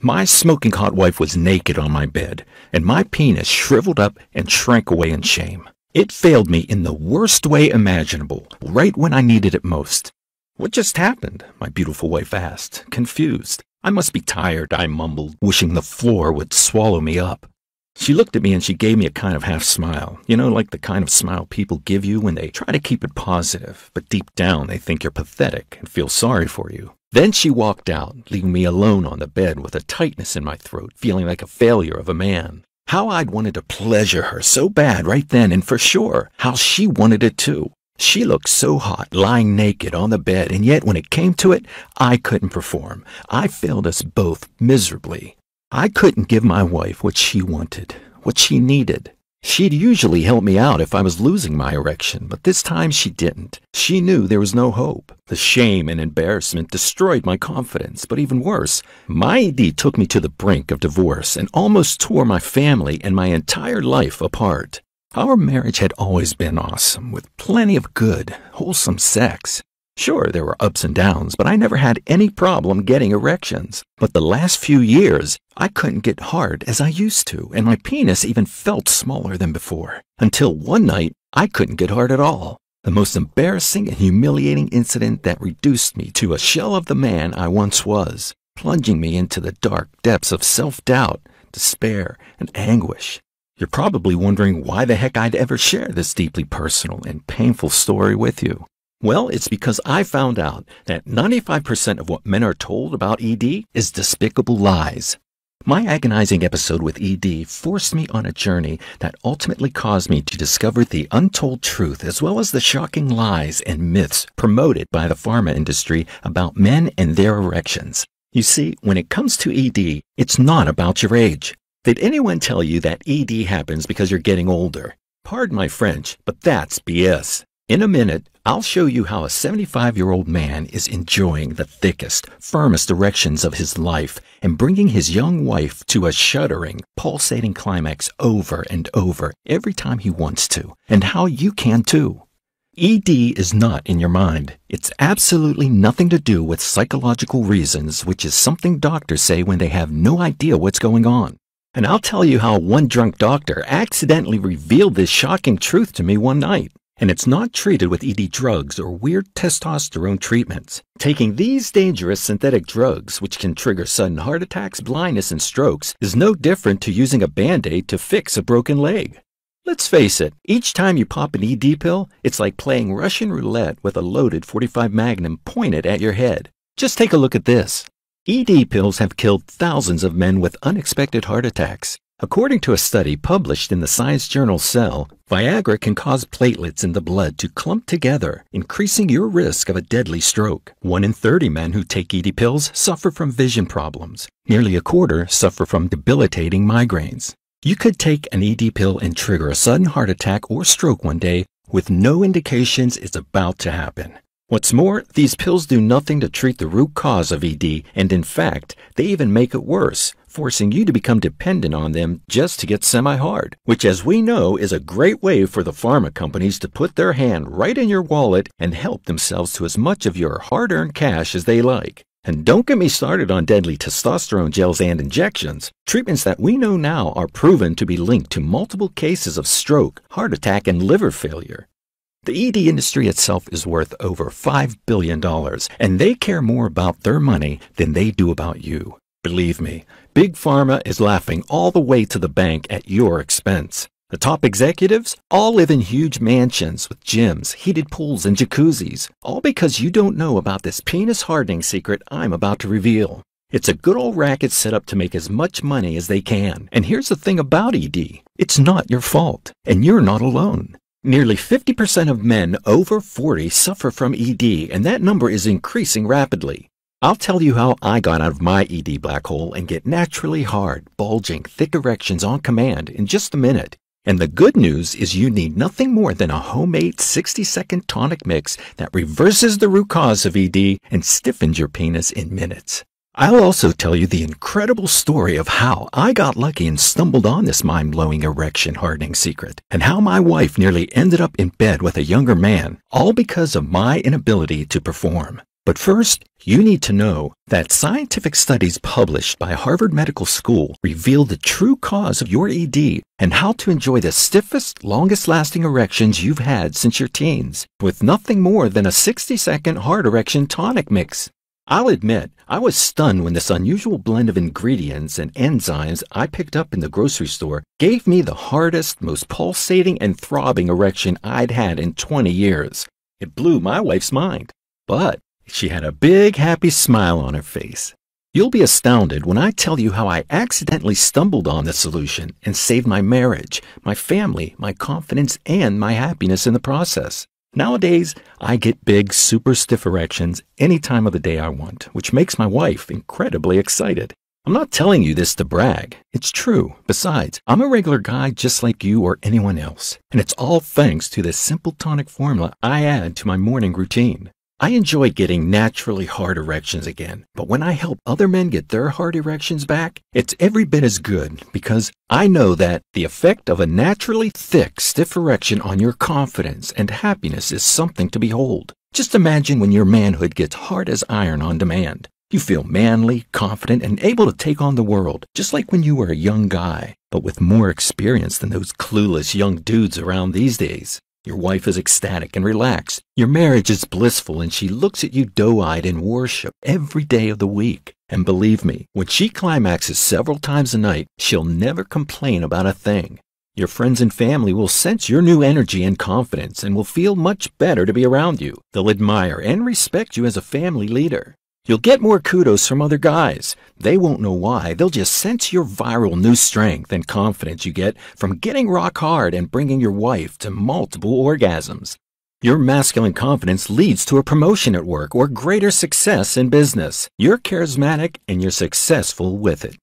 My smoking hot wife was naked on my bed, and my penis shriveled up and shrank away in shame. It failed me in the worst way imaginable, right when I needed it most. "What just happened?" my beautiful wife asked, confused. "I must be tired," I mumbled, wishing the floor would swallow me up. She looked at me and she gave me a kind of half smile. You know, like the kind of smile people give you when they try to keep it positive, but deep down they think you're pathetic and feel sorry for you. Then she walked out, leaving me alone on the bed with a tightness in my throat, feeling like a failure of a man. How I'd wanted to pleasure her so bad right then, and for sure, how she wanted it too. She looked so hot, lying naked on the bed, and yet when it came to it, I couldn't perform. I failed us both miserably. I couldn't give my wife what she wanted, what she needed. She'd usually help me out if I was losing my erection, but this time she didn't. She knew there was no hope. The shame and embarrassment destroyed my confidence, but even worse, my ED took me to the brink of divorce and almost tore my family and my entire life apart. Our marriage had always been awesome, with plenty of good, wholesome sex. Sure, there were ups and downs, but I never had any problem getting erections. But the last few years, I couldn't get hard as I used to, and my penis even felt smaller than before. Until one night, I couldn't get hard at all. The most embarrassing and humiliating incident that reduced me to a shell of the man I once was, plunging me into the dark depths of self-doubt, despair, and anguish. You're probably wondering why the heck I'd ever share this deeply personal and painful story with you. Well, it's because I found out that 95% of what men are told about ED is despicable lies. My agonizing episode with ED forced me on a journey that ultimately caused me to discover the untold truth as well as the shocking lies and myths promoted by the pharma industry about men and their erections. You see, when it comes to ED, it's not about your age. Did anyone tell you that ED happens because you're getting older? Pardon my French, but that's BS. In a minute, I'll show you how a 75-year-old man is enjoying the thickest, firmest erections of his life and bringing his young wife to a shuddering, pulsating climax over and over every time he wants to, and how you can too. ED is not in your mind. It's absolutely nothing to do with psychological reasons, which is something doctors say when they have no idea what's going on. And I'll tell you how one drunk doctor accidentally revealed this shocking truth to me one night. And it's not treated with ED drugs or weird testosterone treatments. Taking these dangerous synthetic drugs, which can trigger sudden heart attacks, blindness, and strokes, is no different to using a Band-Aid to fix a broken leg. Let's face it, each time you pop an ED pill, it's like playing Russian roulette with a loaded .45 Magnum pointed at your head. Just take a look at this. ED pills have killed thousands of men with unexpected heart attacks. According to a study published in the science journal Cell, Viagra can cause platelets in the blood to clump together, increasing your risk of a deadly stroke. 1 in 30 men who take ED pills suffer from vision problems. Nearly a quarter suffer from debilitating migraines. You could take an ED pill and trigger a sudden heart attack or stroke one day with no indications it's about to happen. What's more, these pills do nothing to treat the root cause of ED, and in fact, they even make it worse, forcing you to become dependent on them just to get semi-hard, which as we know is a great way for the pharma companies to put their hand right in your wallet and help themselves to as much of your hard-earned cash as they like. And don't get me started on deadly testosterone gels and injections, treatments that we know now are proven to be linked to multiple cases of stroke, heart attack, and liver failure. The ED industry itself is worth over $5 billion, and they care more about their money than they do about you. Believe me, Big Pharma is laughing all the way to the bank at your expense. The top executives all live in huge mansions with gyms, heated pools, and jacuzzis, all because you don't know about this penis hardening secret I'm about to reveal. It's a good old racket set up to make as much money as they can. And here's the thing about ED. It's not your fault, and you're not alone. Nearly 50% of men over 40 suffer from ED, and that number is increasing rapidly. I'll tell you how I got out of my ED black hole and get naturally hard, bulging, thick erections on command in just a minute. And the good news is you need nothing more than a homemade 60-second tonic mix that reverses the root cause of ED and stiffens your penis in minutes. I'll also tell you the incredible story of how I got lucky and stumbled on this mind-blowing erection hardening secret, and how my wife nearly ended up in bed with a younger man, all because of my inability to perform. But first, you need to know that scientific studies published by Harvard Medical School reveal the true cause of your ED and how to enjoy the stiffest, longest-lasting erections you've had since your teens with nothing more than a 60-second hard erection tonic mix. I'll admit, I was stunned when this unusual blend of ingredients and enzymes I picked up in the grocery store gave me the hardest, most pulsating and throbbing erection I'd had in 20 years. It blew my wife's mind. But she had a big, happy smile on her face. You'll be astounded when I tell you how I accidentally stumbled on the solution and saved my marriage, my family, my confidence, and my happiness in the process. Nowadays, I get big, super stiff erections any time of the day I want, which makes my wife incredibly excited. I'm not telling you this to brag. It's true. Besides, I'm a regular guy just like you or anyone else, and it's all thanks to this simple tonic formula I add to my morning routine. I enjoy getting naturally hard erections again, but when I help other men get their hard erections back, it's every bit as good because I know that the effect of a naturally thick, stiff erection on your confidence and happiness is something to behold. Just imagine when your manhood gets hard as iron on demand. You feel manly, confident, and able to take on the world, just like when you were a young guy, but with more experience than those clueless young dudes around these days. Your wife is ecstatic and relaxed. Your marriage is blissful and she looks at you doe-eyed in worship every day of the week. And believe me, when she climaxes several times a night, she'll never complain about a thing. Your friends and family will sense your new energy and confidence and will feel much better to be around you. They'll admire and respect you as a family leader. You'll get more kudos from other guys. They won't know why. They'll just sense your viral new strength and confidence you get from getting rock hard and bringing your wife to multiple orgasms. Your masculine confidence leads to a promotion at work or greater success in business. You're charismatic and you're successful with it.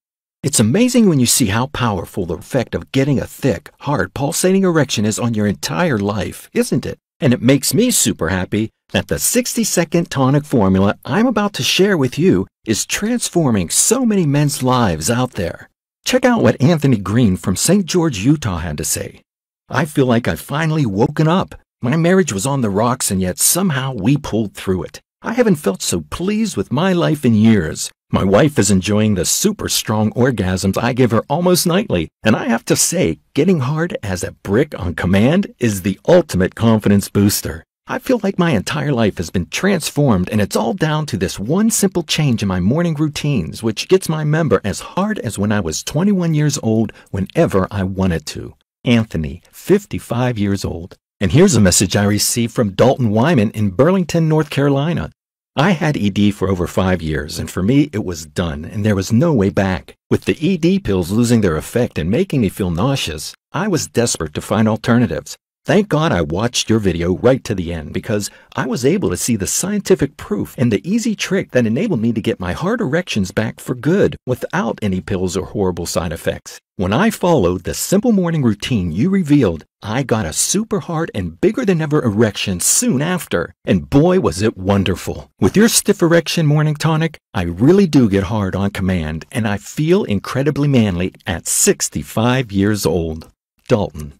It's amazing when you see how powerful the effect of getting a thick, hard, pulsating erection is on your entire life, isn't it? And it makes me super happy that the 60-second tonic formula I'm about to share with you is transforming so many men's lives out there. Check out what Anthony Green from St. George, Utah had to say. I feel like I've finally woken up. My marriage was on the rocks and yet somehow we pulled through it. I haven't felt so pleased with my life in years. My wife is enjoying the super strong orgasms I give her almost nightly, and I have to say, getting hard as a brick on command is the ultimate confidence booster. I feel like my entire life has been transformed, and it's all down to this one simple change in my morning routines, which gets my member as hard as when I was 21 years old whenever I wanted to. Anthony, 55 years old. And here's a message I received from Dalton Wyman in Burlington, North Carolina. I had ED for over 5 years, and for me, it was done, and there was no way back. With the ED pills losing their effect and making me feel nauseous, I was desperate to find alternatives. Thank God I watched your video right to the end because I was able to see the scientific proof and the easy trick that enabled me to get my hard erections back for good without any pills or horrible side effects. When I followed the simple morning routine you revealed, I got a super hard and bigger than ever erection soon after. And boy, was it wonderful. With your stiff erection morning tonic, I really do get hard on command and I feel incredibly manly at 65 years old. Dalton.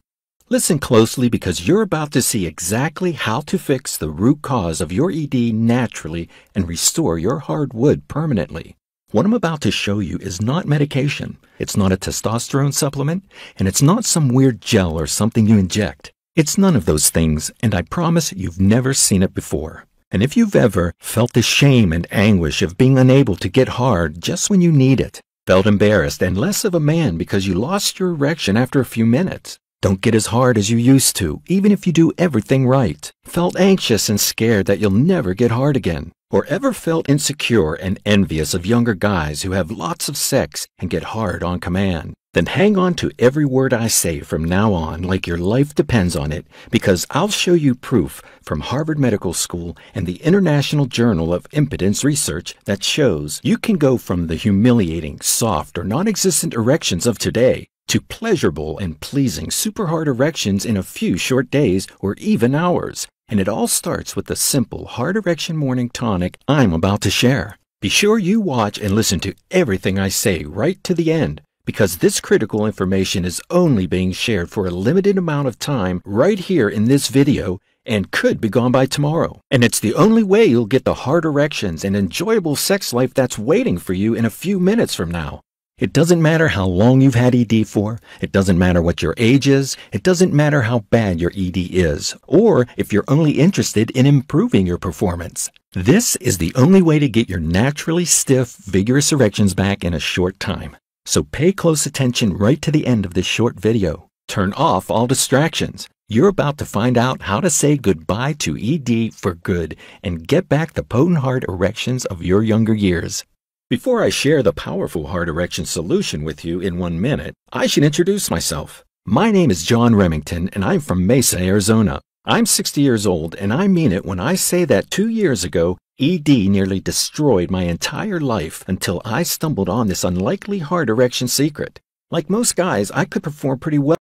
Listen closely because you're about to see exactly how to fix the root cause of your ED naturally and restore your hard wood permanently. What I'm about to show you is not medication, it's not a testosterone supplement, and it's not some weird gel or something you inject. It's none of those things, and I promise you've never seen it before. And if you've ever felt the shame and anguish of being unable to get hard just when you need it, felt embarrassed and less of a man because you lost your erection after a few minutes, don't get as hard as you used to, even if you do everything right. Felt anxious and scared that you'll never get hard again. Or ever felt insecure and envious of younger guys who have lots of sex and get hard on command. Then hang on to every word I say from now on like your life depends on it, because I'll show you proof from Harvard Medical School and the International Journal of Impotence Research that shows you can go from the humiliating, soft, or non-existent erections of today to pleasurable and pleasing super hard erections in a few short days or even hours. And it all starts with the simple hard erection morning tonic I'm about to share. Be sure you watch and listen to everything I say right to the end, because this critical information is only being shared for a limited amount of time right here in this video, and could be gone by tomorrow. And it's the only way you'll get the hard erections and enjoyable sex life that's waiting for you in a few minutes from now. It doesn't matter how long you've had ED for, it doesn't matter what your age is, it doesn't matter how bad your ED is, or if you're only interested in improving your performance. This is the only way to get your naturally stiff, vigorous erections back in a short time. So pay close attention right to the end of this short video. Turn off all distractions. You're about to find out how to say goodbye to ED for good and get back the potent hard erections of your younger years. Before I share the powerful hard erection solution with you in 1 minute, I should introduce myself. My name is John Remington, and I'm from Mesa, Arizona. I'm 60 years old, and I mean it when I say that 2 years ago, ED nearly destroyed my entire life until I stumbled on this unlikely hard erection secret. Like most guys, I could perform pretty well